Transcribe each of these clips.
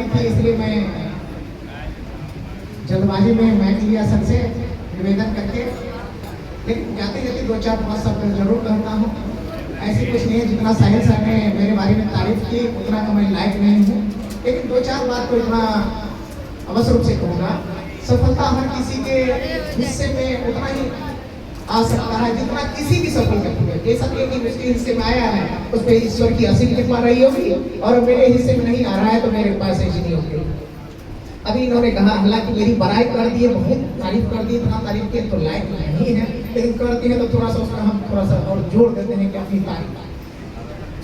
तारीफ थी इसलिए मैं जल्दबाजी में मैच लिया सर से निवेदन करके, लेकिन जाते जाते 2-4-5 शब्द जरूर कहता हूँ। ऐसी कुछ नहीं है, जितना साहिल सर ने मेरे बारे में तारीफ की उतना का मैं लायक नहीं हूँ, लेकिन 2-4 बात को इतना अवश्य रूप से कहूँगा। सफलता हर किसी के हिस्से में उतना ही आ सकता है जितना किसी की सफलता है। जैसा कि इसके हिस्से में आया है उस पर ईश्वर की असीम कृपा रही होगी, और मेरे हिस्से में नहीं आ रहा है तो मेरे पास ऐसी नहीं होगी। अभी इन्होंने कहा, हालांकि मेरी बड़ाई कर दी है, बहुत तारीफ कर दी, इतना तारीफ के तो लायक नहीं है, लेकिन करती है तो थोड़ा सा उसका हम थोड़ा सा और जोड़ देते हैं कि अपनी तारीफ।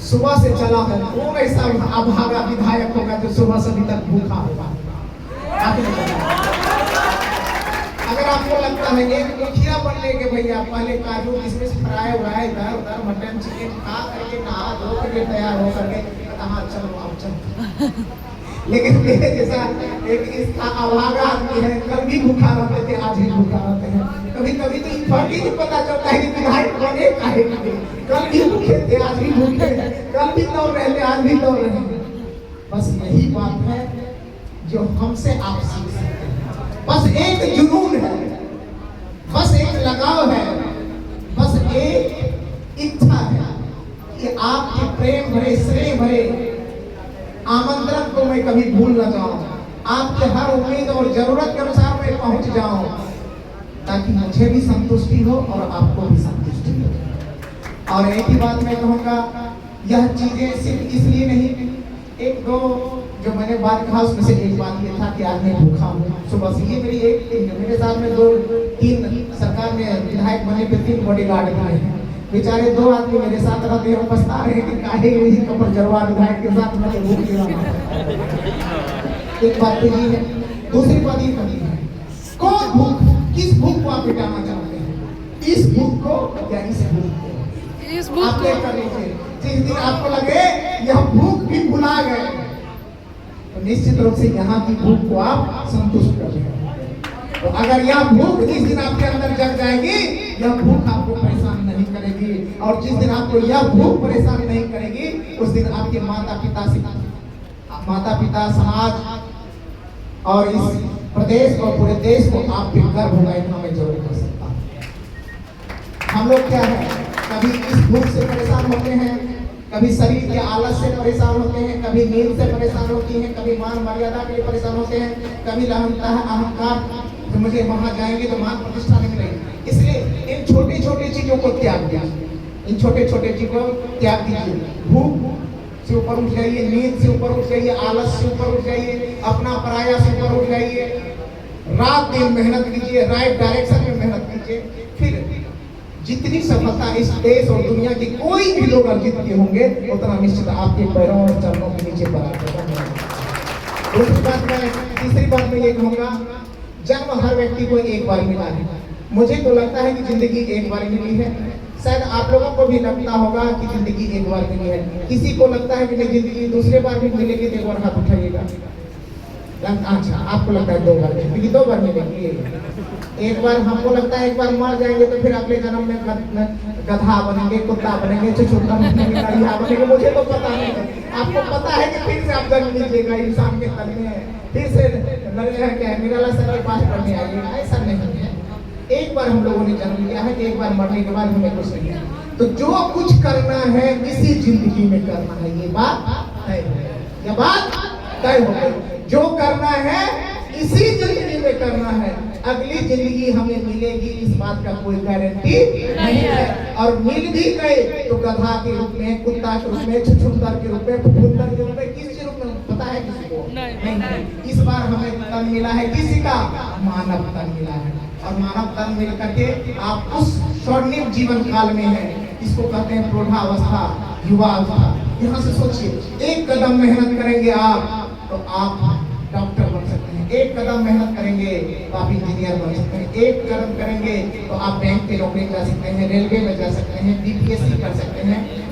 सुबह से चला है, कौन ऐसा अभागा विधायक होगा जो सुबह से अभी तक भूखा होगा? अगर आपको लगता है एक मुखिया बनने के भैया पहले काजू किशमिश फ्राई उड़ाए इधर उधर मटन चिकन खा करके नहा धो करके तैयार हो करके कहा चलो आओ चलो, लेकिन मेरे जैसा एक इसका अभागा आदमी है, कल भी भूखा रहते थे आज भी भूखा रहते हैं। कभी कभी तो फर्क ही नहीं पता चलता है कि विधायक बने काहे नहीं। कल भी भूखे थे आज भी भूखे हैं, कल भी दौड़ रहे थे आज भी दौड़ रहे हैं। बस यही बात है जो हमसे आप सीख सकते हैं। बस एक जुनून है, बस एक लगाव है, बस एक इच्छा है कि आपके प्रेम भरे स्नेह भरे आमंत्रण को मैं कभी भूल न जाऊं, आपके हर उम्मीद और जरूरत के अनुसार मैं पहुंच जाऊं, ताकि मुझे भी संतुष्टि हो और आपको भी संतुष्टि हो। और एक ही बात मैं कहूंगा, यह चीजें सिर्फ इसलिए नहीं, एक दो जो मैंने बात कहा उसमें से एक बात ये था कि आज मैं भूखा हूँ सुबह से। ये मेरी एक मेरे साथ में 2-3 सरकार में विधायक बनने पे 3 बॉडीगार्ड आए हैं, बेचारे 2 आदमी मेरे साथ रहते हैं, पछता रहे हैं कि काहे यही कपड़ जरवा विधायक के साथ मैं भूख गया। एक बात तो ये है, दूसरी बात ये कहती है, कौन भूख, किस भूख को आप मिटाना चाहते हैं? इस भूख को या इस भूख को? आप तय कर लीजिए। जिस दिन आपको लगे यह भूख भी भुला गए तो निश्चित रूप से यहाँ की भूख को आप संतुष्ट कर लेंगे। तो अगर यह भूख जिस दिन आपके अंदर जग जाएगी, यह भूख आपको परेशान नहीं करेगी, और जिस दिन आपको यह भूख परेशान नहीं करेगी उस दिन आपके माता पिता समाज और इस प्रदेश और पूरे देश को आप पे गर्व होगा, इतना मैं जरूर कर सकता हूँ। हम लोग क्या है, कभी इस भूख से परेशान होते हैं, कभी शरीर के आलस से परेशान होते हैं, कभी नींद से परेशान होती हैं, कभी मान मर्यादा के लिए परेशान होते हैं, कभी लगता है अहंकार तो मुझे वहां जाएंगे तो मान प्रतिष्ठा नहीं मिलेगी। इसलिए इन छोटी छोटी चीजों को त्याग दीजिए, इन छोटे छोटे चीजों को त्याग दीजिए। भूख से ऊपर उठ जाइए, नींद से ऊपर उठ जाइए, आलस से ऊपर उठ जाइए, अपना पराया से ऊपर उठ जाइए, रात दिन मेहनत कीजिए, राइट डायरेक्शन में मेहनत कीजिए। फिर जितनी सफलता इस देश और दुनिया के कोई भी लोग अर्जित किए होंगे उतना निश्चित आपके पैरों और चरणों के नीचे बना होगा। दूसरी बात मैं, तीसरी बात मैं ये कहूँगा, जन्म हर व्यक्ति को एक बार मिला है। मुझे तो लगता है कि जिंदगी एक बार मिली है, शायद आप लोगों को भी लगता होगा कि जिंदगी एक बार मिली है। किसी को लगता है कि नहीं जिंदगी दूसरे बार भी मिलेगी, तो एक बार हाथ उठाइएगा। अच्छा, आपको लगता है 2 बार मिलेगी, 2 बार मिलेगी। एक बार हमको लगता है एक बार मर जाएंगे तो फिर अगले जन्म में गधा बनेंगे, कुत्ता बनेंगे, चुचुंदा बनेंगे, करिया बनेंगे, मुझे तो पता नहीं है। आपको पता है कि फिर से आप जन्म लीजिएगा इंसान के तन में, फिर से निराला सर के पास पढ़ने आइएगा? ऐसा नहीं है। एक बार हम लोगों ने जन्म लिया है कि एक बार मरने के बाद हमें कुछ नहीं है। तो जो कुछ करना है इसी जिंदगी में करना है, ये बात तय हो गई, ये बात तय हो गई। जो करना है इसी जिंदगी में करना है, अगली जिंदगी हमें मिलेगी इस बात का कोई गारंटी नहीं है। और मिल भी गए तो गधा के रूप में, कुत्ता के रूप में, छुछुंदर के रूप में, फुफुंदर के रूप में, किस रूप में पता है किसी को? नहीं। इस बार हमें तन मिला है किसी का? मानव तन मिला है। और मानव तन मिल करके आप उस स्वर्णिम जीवन काल में है, इसको कहते हैं प्रौढ़ावस्था, युवावस्था। यहाँ से सोचिए, एक कदम मेहनत करेंगे आप तो आप डॉक्टर बन सकते हैं, एक कदम मेहनत करेंगे तो आप इंजीनियर बन सकते हैं, एक कदम करेंगे तो आप बैंक के नौकरी जा सकते हैं, रेलवे में जा सकते हैं, बीपीएससी कर सकते हैं,